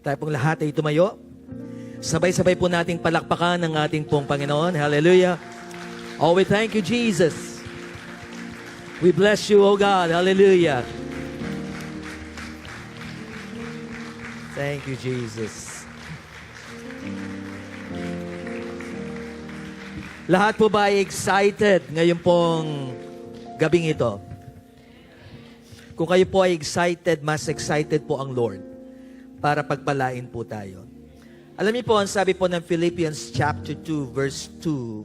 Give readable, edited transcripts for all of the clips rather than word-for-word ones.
Tayo pong lahat ay tumayo. Sabay-sabay po nating palakpakan ng ating pong Panginoon. Hallelujah. Oh, we thank you, Jesus. We bless you, oh God. Hallelujah. Thank you, Jesus. Lahat po ba ay excited ngayon pong gabing ito? Kung kayo po ay excited, mas excited po ang Lord para pagpalain po tayo. Alam niyo po, ang sabi po ng Philippians chapter 2, verse 2,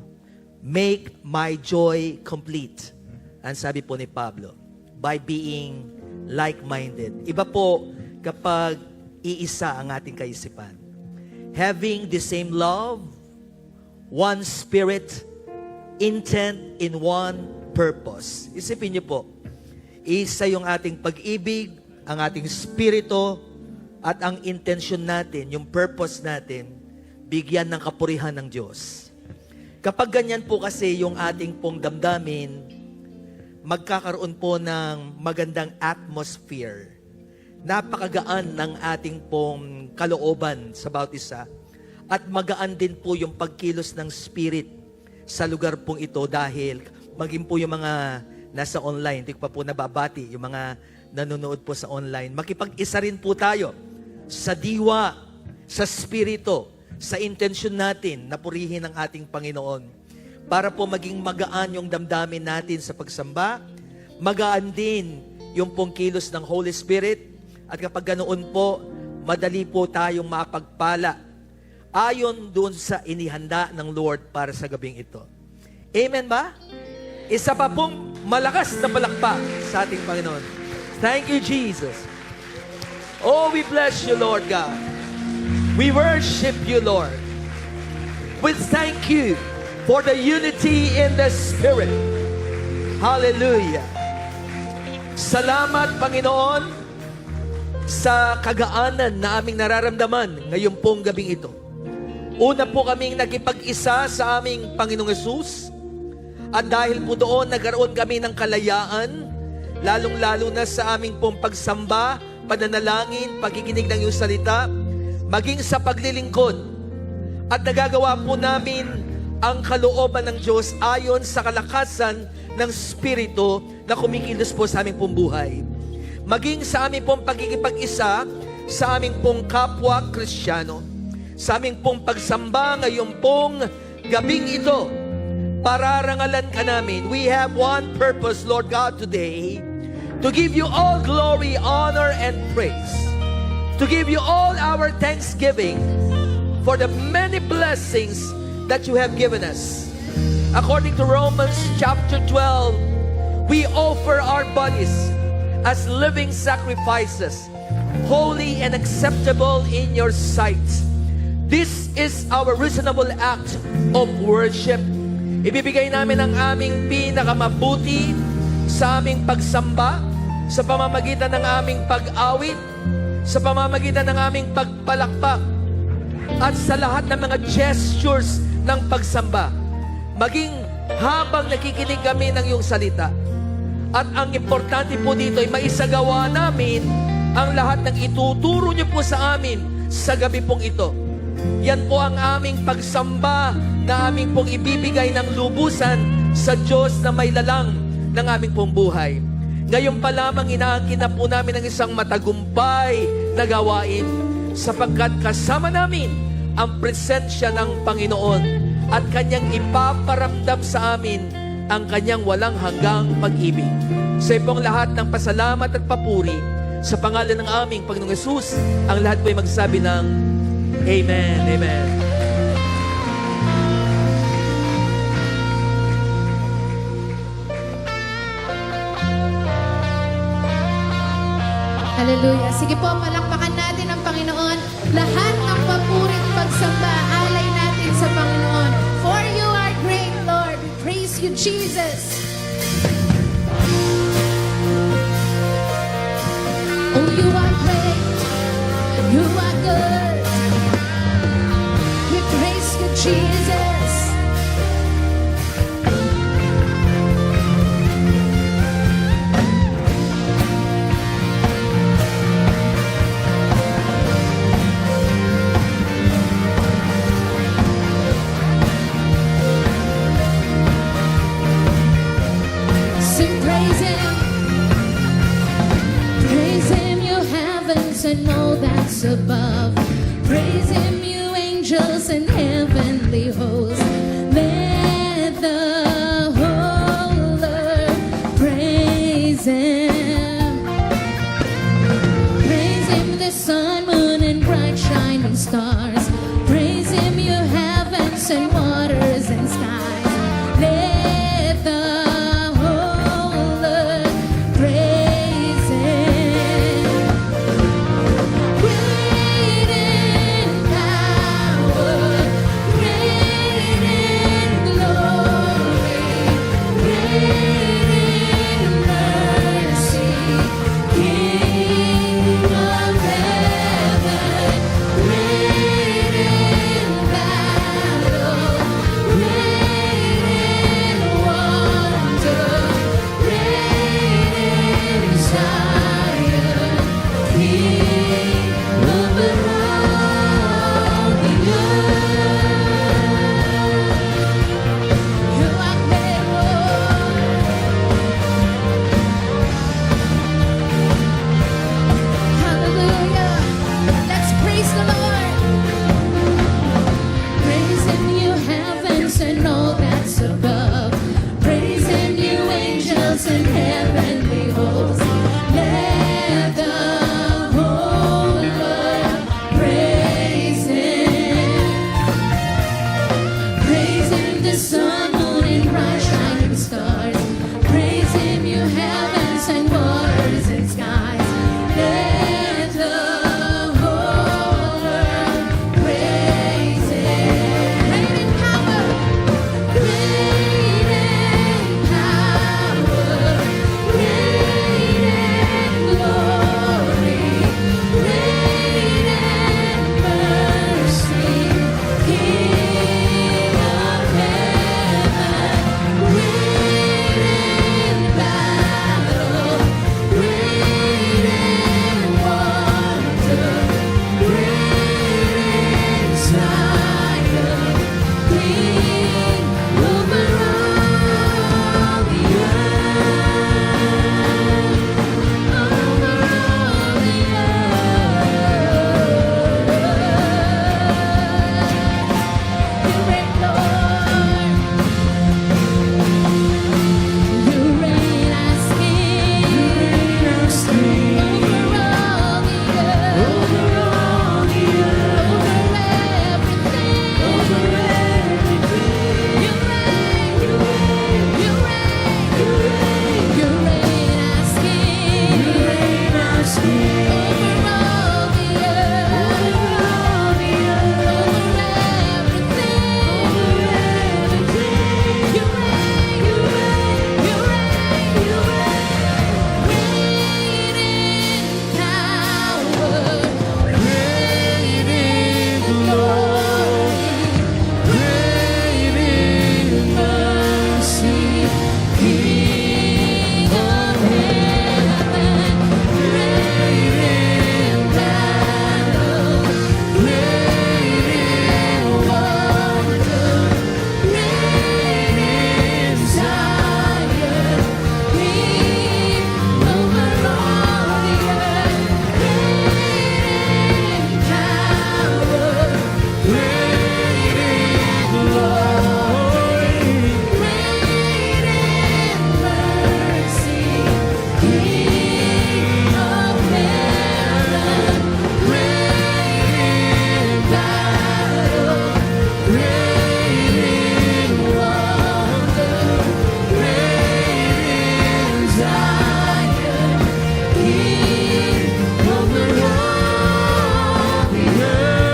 make my joy complete. Ang sabi po ni Pablo, by being like-minded. Iba po kapag iisa ang ating kaisipan. Having the same love, one spirit, intent in one purpose. Isipin niyo po, isa yung ating pag-ibig, ang ating spirito, at ang intensyon natin, yung purpose natin, bigyan ng kapurihan ng Diyos. Kapag ganyan po kasi yung ating pong damdamin, magkakaroon po ng magandang atmosphere. Napakagaan ng ating pong kalooban sa bawat isa. At magaan din po yung pagkilos ng spirit sa lugar pong ito dahil maging po yung mga nasa online, hindi ko pa po nababati, yung mga nanonood po sa online, makipag-isa rin po tayo sa diwa, sa spirito, sa intensyon natin na purihin ang ating Panginoon. Para po maging magaan yung damdamin natin sa pagsamba, magaan din yung pong kilos ng Holy Spirit, at kapag ganoon po, madali po tayong mapagpala ayon doon sa inihanda ng Lord para sa gabing ito. Amen ba? Isa pa pong malakas na palakpak sa ating Panginoon. Thank you, Jesus. Oh, we bless you, Lord God. We worship you, Lord. We thank you for the unity in the Spirit. Hallelujah. Salamat, Panginoon, sa kagaanan na aming nararamdaman ngayong pong gabing ito. Una po kaming nakipag-isa sa aming Panginoong Hesus, at dahil po doon nagkaroon kami ng kalayaan, lalong-lalo na sa aming pong pagsamba, pananalangin, pagkikinig ng iyong salita, maging sa paglilingkod. At nagagawa po namin ang kalooban ng Diyos ayon sa kalakasan ng Espiritu na kumikilos po sa aming pong buhay. Maging sa aming pong pagkikipag-isa sa aming pong kapwa Kristiyano, sa aming pong pagsamba ngayon pong gabing ito, pararangalan ka namin. We have one purpose, Lord God, today, to give you all glory, honor, and praise. To give you all our thanksgiving for the many blessings that you have given us. According to Romans chapter 12, we offer our bodies as living sacrifices, holy and acceptable in your sight. This is our reasonable act of worship. Ibibigay namin ang aming pinakamabuti sa aming pagsamba, sa pamamagitan ng aming pag-awit, sa pamamagitan ng aming pagpalakpak, at sa lahat ng mga gestures ng pagsamba. Maging habang nakikinig kami ng iyong salita. At ang importante po dito ay maisagawa namin ang lahat ng ituturo niyo po sa amin sa gabi pong ito. Yan po ang aming pagsamba na aming pong ibibigay ng lubusan sa Diyos na may lalang ng aming pong buhay. Ngayon pa lamang inaangkin na po namin ang isang matagumpay na gawain sapagkat kasama namin ang presensya ng Panginoon at Kanyang ipaparamdam sa amin ang Kanyang walang hanggang pag-ibig. Sa ipong lahat ng pasalamat at papuri sa pangalan ng aming Panginoong Hesus, ang lahat po ay magsabi ng Amen. Amen. Hallelujah. Sige po, palakpakan natin ang Panginoon. Lahat ng papuri at pagsamba, alay natin sa Panginoon. For you are great, Lord. We praise you, Jesus. Oh, you are great. You are good. We praise you, Jesus. heavens and all that's above. Praise him, you angels and heavenly hosts. Let the whole earth praise him. Praise him, the sun, moon, and bright shining stars. Praise him, you heavens and waters and skies. Let the whole earth praise him. Great in power, great in glory, great in mercy, King of heaven, great in battle, great in wonder, great in Zion, King over all the earth. You are great, Lord. Hallelujah. Let's praise the Lord. Praise him, you heavens and all that's above. Praise him, you angels and heavenly hosts. Let the whole earth praise him. Praise him, the sun, moon, and bright shining stars. Praise him, you heavens and waters and skies. Let the whole earth praise him. Great in power, great in power, great in glory, great in mercy, King of heaven, great in battle, great in wonder, great in Zion, King over all the earth, over all the earth. You reign, Lord. You reign as King over all the earth, over everything. You reign, you reign as King over all the earth, over everything. You reign, great in power, great in glory, great in mercy, King of heaven, great in battle, great in wonder, great in Zion, King over all the earth, great in power, great in glory, great in mercy, King of heaven, great in battle, great in wonder, great in Zion, King over all the earth.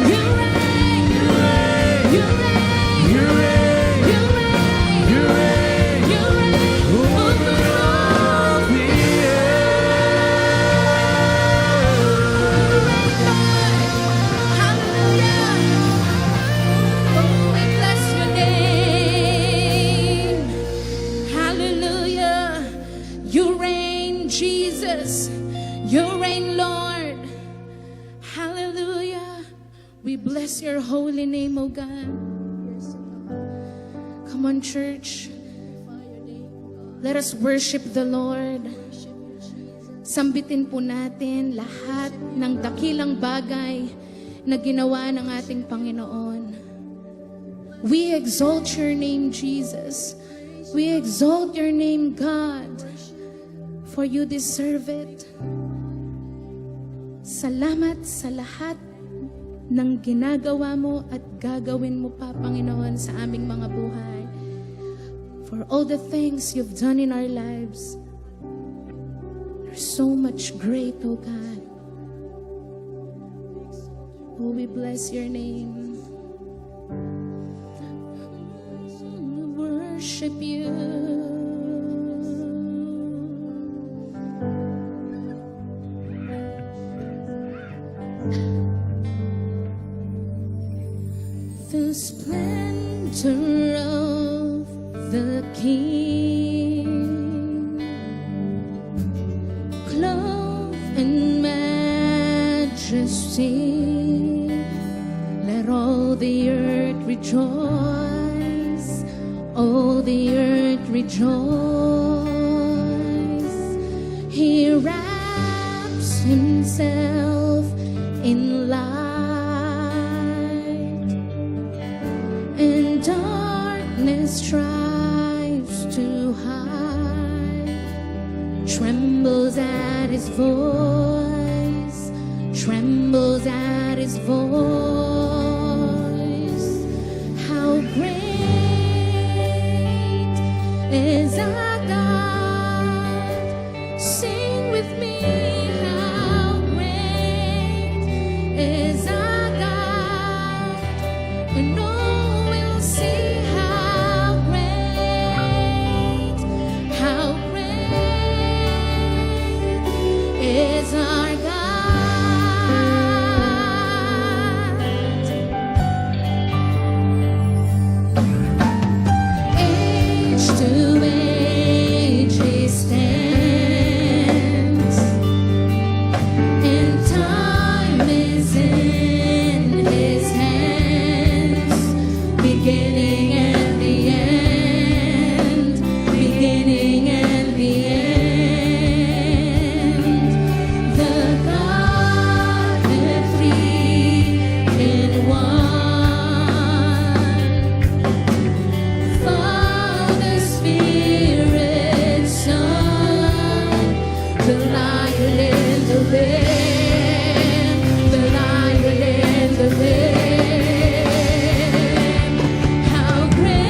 You reign, you reign, you reign, you reign over all the earth. Hallelujah. Oh, we bless your name. Hallelujah. You reign, Jesus. You reign, Lord. Hallelujah. We bless your holy name, O God. Come on, church. Let us worship the Lord. Sambitin po natin lahat ng dakilang bagay na ginawa ng ating Panginoon. We exalt your name, Jesus. We exalt your name, God, for you deserve it. Salamat sa lahat ng ginagawa mo at gagawin mo pa, Panginoon, sa aming mga buhay. For all the things you've done in our lives. You're so much great, oh God. Oh, we bless your name. Worship you. The splendor of the King, clothed in majesty, let all the earth rejoice, all the earth rejoice. He wraps himself in light, and darkness strives to hide, trembles at his voice, trembles at his voice. How great is our God? Sing with me. How great is our God? And all will see how great is our God. Age to age he stands, and time is in his hands, beginning and the end, beginning and the end. The Godhead three in one, Father, Spirit, Son, the Lion and the Lamb, the Lion and the Lamb. How great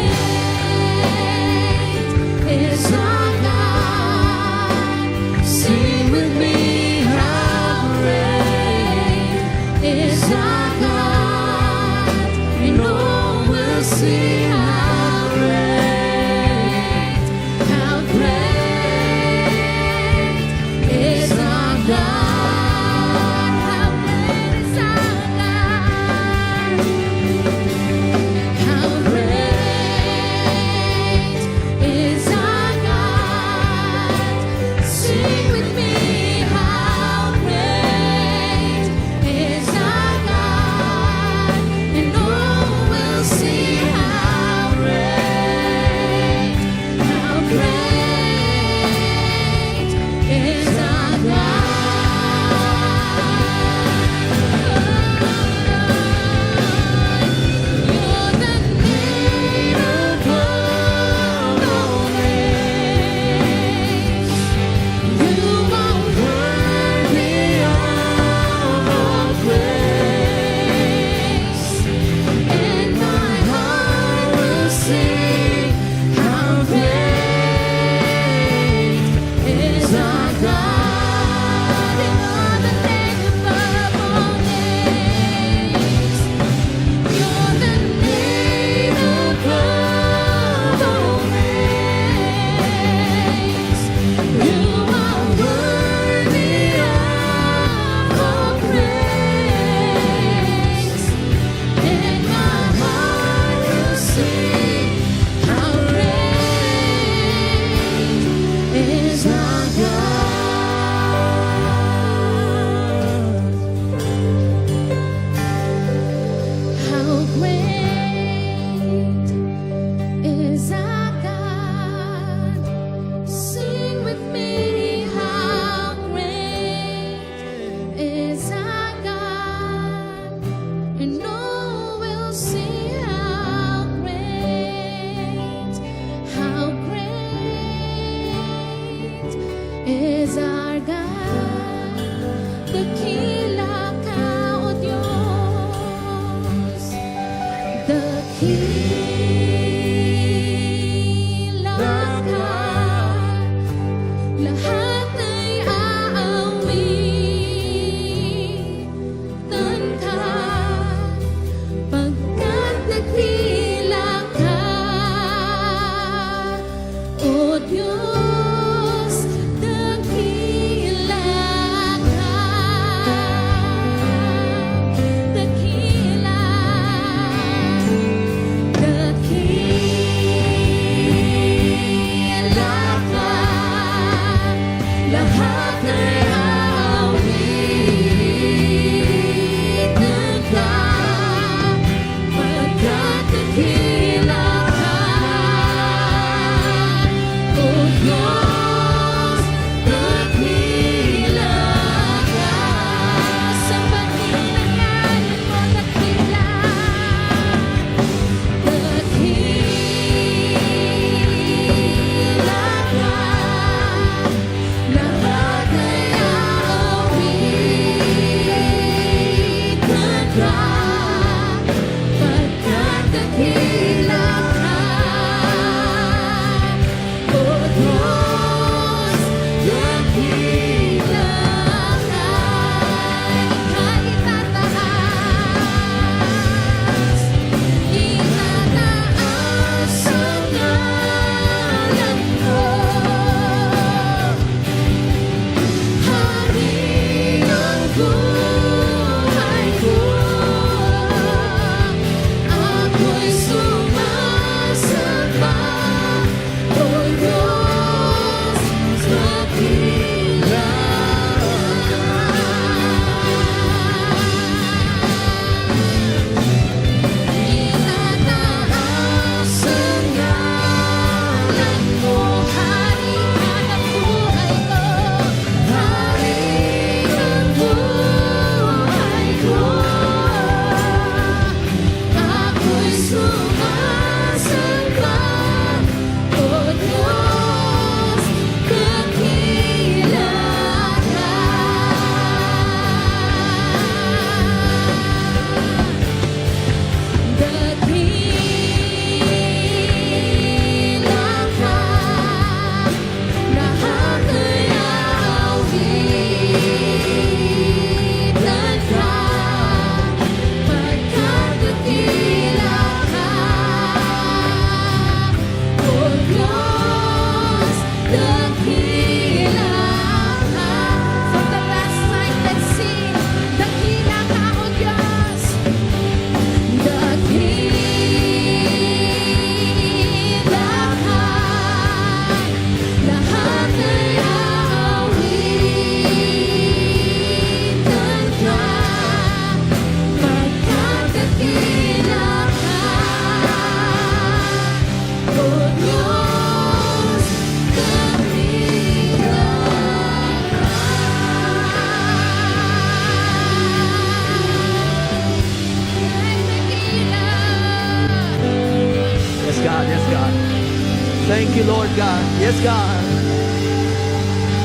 Thank you, Lord God. Yes, God.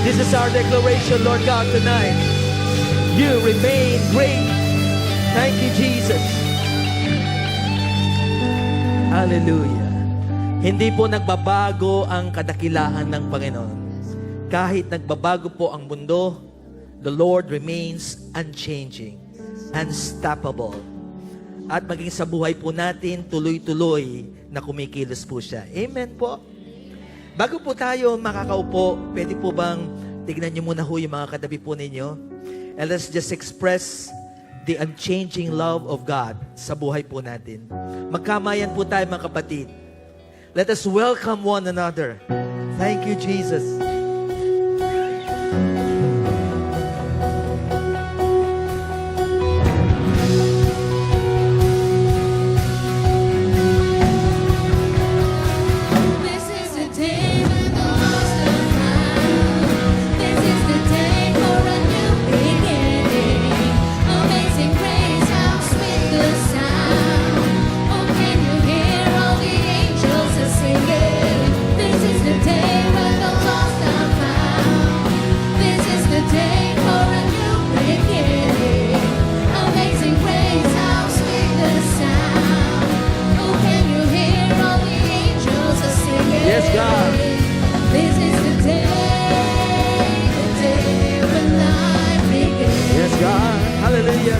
This is our declaration, Lord God, tonight. You remain great. Thank you, Jesus. Hallelujah. Hindi po nagbabago ang kadakilaan ng Panginoon. Kahit nagbabago po ang mundo, the Lord remains unchanging, unstoppable. At maging sa buhay po natin, tuloy-tuloy na kumikilos po siya. Amen po. Bago po tayo makakaupo, pwede po bang tignan niyo muna ho yung mga katabi po ninyo? And let's just express the unchanging love of God sa buhay po natin. Magkamayan po tayo mga kapatid. Let us welcome one another. Thank you, Jesus. This is the day when the lost are found. This is the day for a new beginning. Amazing grace, how sweet the sound. Oh, can you hear all the angels are singing? This is the day when the lost are found. This is the day for a new beginning. Amazing grace, how sweet the sound. Oh, can you hear all the angels are singing? Yes, God. This is the day when life begins. Yes, God. Hallelujah.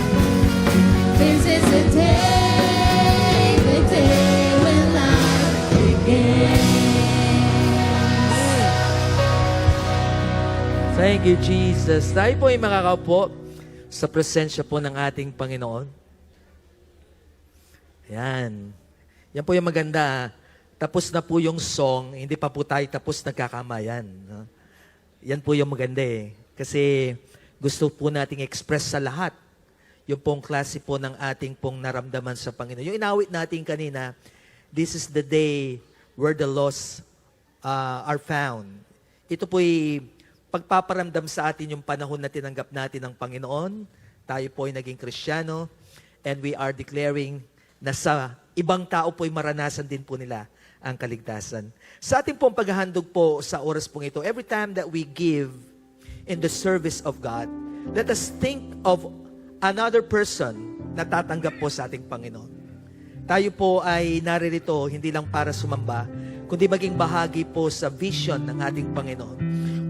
This is the day when life begins. Thank you, Jesus. Tayo po ay makakaupo sa presensya po ng ating Panginoon. Ayan. Yan po yung maganda. Tapos na po yung song, hindi pa po tayo tapos nagkakamayan. No? Yan po yung maganda eh. Kasi gusto po nating express sa lahat yung pong klase po ng ating pong naramdaman sa Panginoon. Yung inawit natin kanina, this is the day where the lost are found. Ito po'y pagpaparamdam sa atin yung panahon na tinanggap natin ng Panginoon. Tayo po ay naging Kristiyano and we are declaring na sa ibang tao po'y maranasan din po nila ang kaligtasan. Sa ating pong paghahandog po sa oras pong ito, every time that we give in the service of God, let us think of another person na tatanggap po sa ating Panginoon. Tayo po ay naririto hindi lang para sumamba, kundi maging bahagi po sa vision ng ating Panginoon.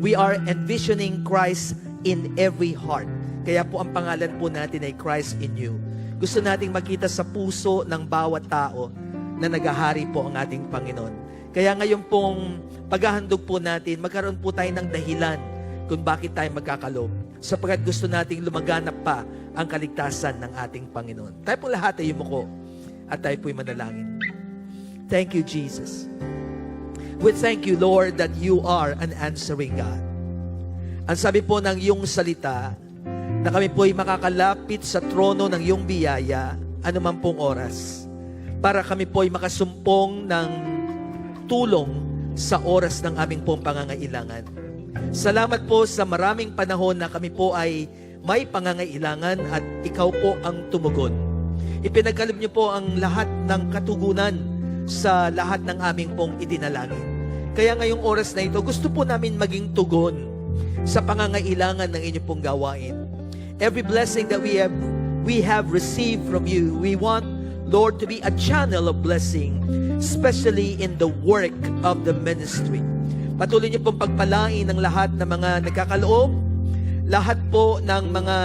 We are envisioning Christ in every heart. Kaya po ang pangalan po natin ay Christ in you. Gusto nating makita sa puso ng bawat tao na nagahari po ang ating Panginoon. Kaya ngayon pong paghahandog po natin, magkaroon po tayo ng dahilan kung bakit tayo magkakalob. Sapagkat gusto nating lumaganap pa ang kaligtasan ng ating Panginoon. Tayo po lahat ay yumuko at tayo po'y manalangin. Thank you, Jesus. We thank you, Lord, that you are an answering God. Ang sabi po ng iyong salita, na kami po'y makakalapit sa trono ng iyong biyaya anuman pong oras, para kami po'y makasumpong ng tulong sa oras ng aming pong pangangailangan. Salamat po sa maraming panahon na kami po ay may pangangailangan at ikaw po ang tumugon. Ipinagkaloob niyo po ang lahat ng katugunan sa lahat ng aming pong idinalangin. Kaya ngayong oras na ito, gusto po namin maging tugon sa pangangailangan ng inyong pong gawain. Every blessing that we have received from you, we want, Lord, to be a channel of blessing, especially in the work of the ministry. Patuloy niyo pong pagpalain ng lahat ng mga nagkakaloob, lahat po ng mga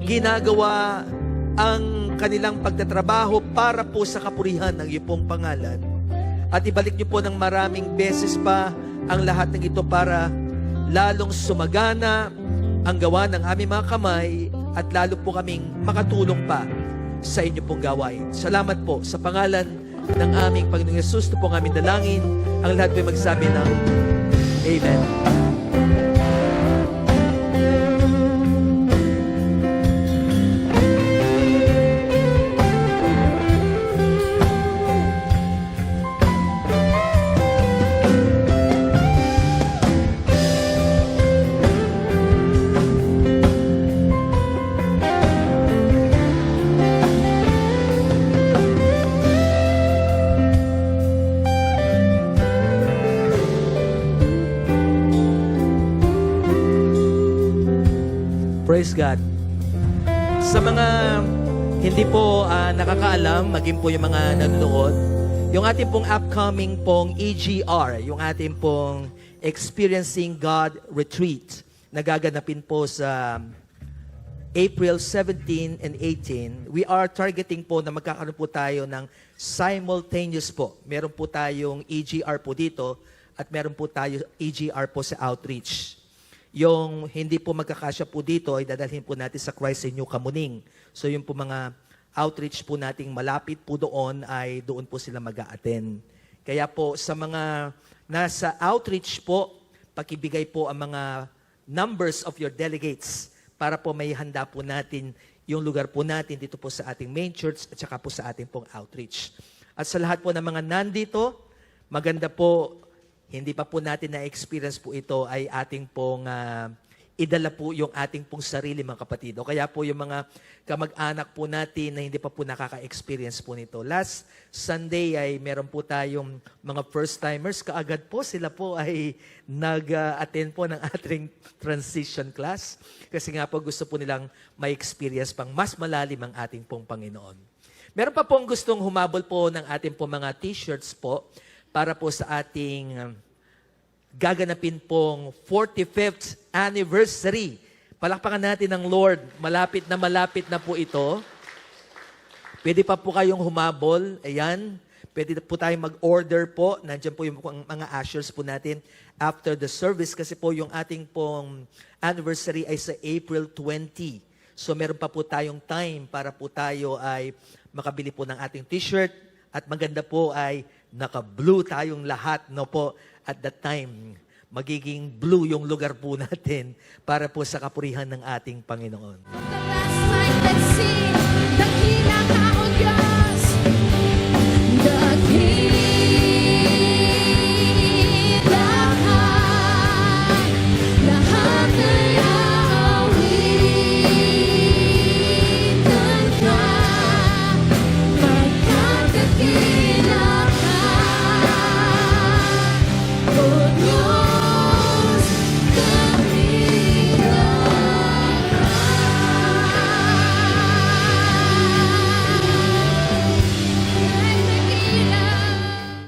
ginagawa ang kanilang pagtatrabaho para po sa kapurihan ng iyong pong pangalan. At ibalik niyo po ng maraming beses pa ang lahat ng ito para lalong sumagana ang gawa ng aming mga kamay at lalo po kaming makatulong pa sa inyo pong gawain. Salamat po sa pangalan ng aming Panginoong Yesus. Ito po ang aming dalangin. Ang lahat po magsabi ng Amen. Praise God. Sa mga hindi po nakakaalam, maging po yung mga nanonood, yung ating pong upcoming pong EGR, yung ating pong Experiencing God Retreat, nagaganapin po sa April 17 and 18, we are targeting po na magkakaroon po tayo ng simultaneous po. Meron po tayong EGR po dito at meron po tayo EGR po sa outreach. Yung hindi po magkakasya po dito ay dadalhin po natin sa Christ in New Kamuning. So yung po mga outreach po nating malapit po doon ay doon po sila mag-a-attend. Kaya po sa mga nasa outreach po, pakibigay po ang mga numbers of your delegates para po may handa po natin yung lugar po natin dito po sa ating main church at saka po sa ating pong outreach. At sa lahat po ng mga nandito, maganda po, hindi pa po natin na-experience po ito ay ating pong idala po yung ating pong sarili mga kapatid. O kaya po yung mga kamag-anak po natin na hindi pa po nakaka-experience po nito. Last Sunday ay meron po tayong mga first-timers. Kaagad po sila po ay nag-attend po ng ating transition class. Kasi nga po gusto po nilang may experience pang mas malalim ang ating pong Panginoon. Meron pa pong gustong humabol po ng ating pong mga t-shirts po para po sa ating gaganapin pong 45th anniversary. Palakpakan natin ng Lord. Malapit na po ito. Pwede pa po kayong humabol. Ayan. Pwede po tayong mag-order po. Nandiyan po yung mga ushers po natin after the service kasi po yung ating pong anniversary ay sa April 20. So meron pa po tayong time para po tayo ay makabili po ng ating t-shirt at maganda po ay naka-blue tayong lahat, no po, at that time, magiging blue yung lugar po natin para po sa kapurihan ng ating Panginoon. The last night, let's sing.